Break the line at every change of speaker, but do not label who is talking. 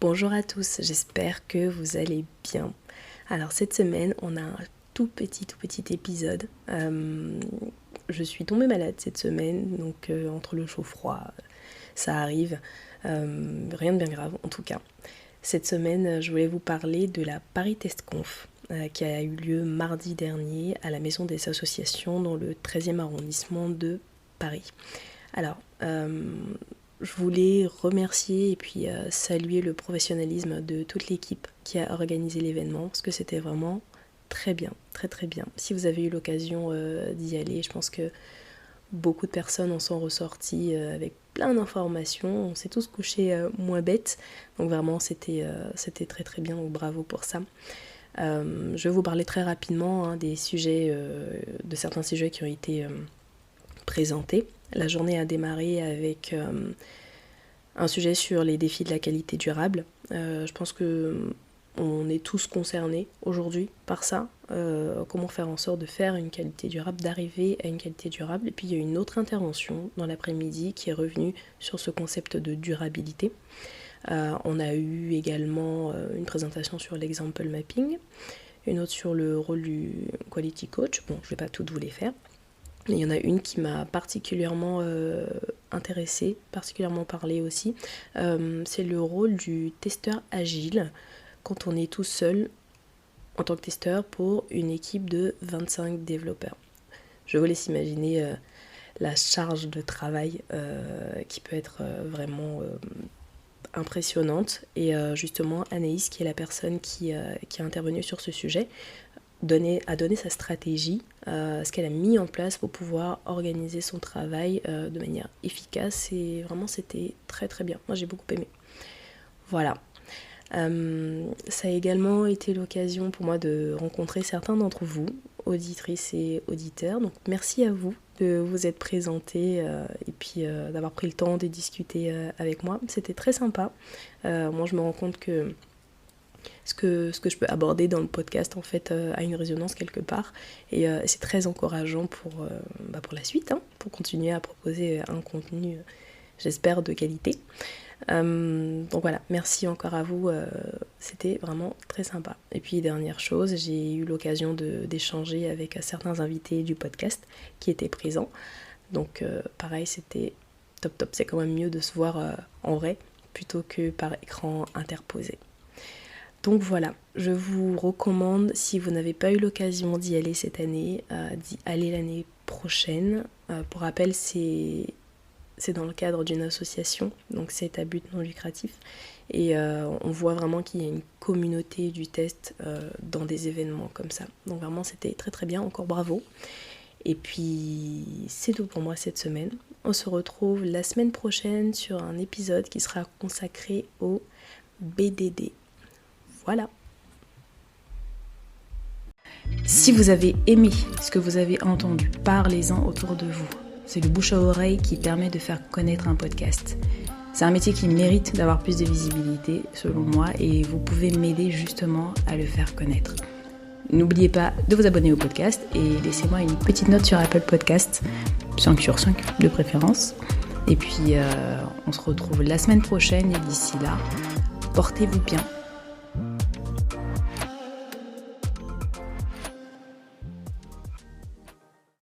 Bonjour à tous, j'espère que vous allez bien. Alors cette semaine, on a un tout petit épisode. Je suis tombée malade cette semaine, donc entre le chaud-froid, ça arrive. Rien de bien grave en tout cas. Cette semaine, je voulais vous parler de la Paris TestConf qui a eu lieu mardi dernier à la Maison des Associations dans le 13e arrondissement de Paris. Alors, je voulais remercier et puis saluer le professionnalisme de toute l'équipe qui a organisé l'événement parce que c'était vraiment très bien, très bien. Si vous avez eu l'occasion d'y aller, je pense que beaucoup de personnes en sont ressorties avec plein d'informations. On s'est tous couchés moins bêtes, donc vraiment c'était très bien, donc bravo pour ça. Je vais vous parler très rapidement des sujets, de certains sujets qui ont été présentés. La journée a démarré avec un sujet sur les défis de la qualité durable. Je pense qu'on est tous concernés aujourd'hui par ça. Comment faire en sorte de faire une qualité durable, d'arriver à une qualité durable. Et puis il y a une autre intervention dans l'après-midi qui est revenue sur ce concept de durabilité. On a eu également une présentation sur l'example mapping, une autre sur le rôle du quality coach. Bon, je ne vais pas toutes vous les faire. Il y en a une qui m'a particulièrement intéressée, particulièrement parlé aussi. C'est le rôle du testeur agile quand on est tout seul en tant que testeur pour une équipe de 25 développeurs. Je vous laisse imaginer la charge de travail qui peut être vraiment impressionnante. Et justement, Anaïs, qui est la personne qui a intervenu sur ce sujet, a donné sa stratégie, ce qu'elle a mis en place pour pouvoir organiser son travail de manière efficace, et vraiment c'était très bien. Moi j'ai beaucoup aimé. Voilà. Ça a également été l'occasion pour moi de rencontrer certains d'entre vous, auditrices et auditeurs. Donc merci à vous de vous être présentés et puis d'avoir pris le temps de discuter avec moi. C'était très sympa. Moi je me rends compte que ce que je peux aborder dans le podcast en fait a une résonance quelque part, et c'est très encourageant pour la suite, pour continuer à proposer un contenu j'espère de qualité. Donc voilà, merci encore à vous, c'était vraiment très sympa. Et puis dernière chose, j'ai eu l'occasion d'échanger avec certains invités du podcast qui étaient présents, donc pareil, c'était top, c'est quand même mieux de se voir en vrai plutôt que par écran interposé. Donc voilà, je vous recommande, si vous n'avez pas eu l'occasion d'y aller cette année, d'y aller l'année prochaine. Pour rappel, c'est dans le cadre d'une association, donc c'est à but non lucratif. Et on voit vraiment qu'il y a une communauté du test dans des événements comme ça. Donc vraiment, c'était très bien, encore bravo. Et puis, c'est tout pour moi cette semaine. On se retrouve la semaine prochaine sur un épisode qui sera consacré au BDD. Voilà. Si vous avez aimé ce que vous avez entendu, parlez-en autour de vous. C'est le bouche à oreille qui permet de faire connaître un podcast. C'est un métier qui mérite d'avoir plus de visibilité, selon moi, et vous pouvez m'aider justement à le faire connaître. N'oubliez pas de vous abonner au podcast et laissez-moi une petite note sur Apple Podcast, 5 sur 5 de préférence. Et puis, on se retrouve la semaine prochaine, et d'ici là, portez-vous bien.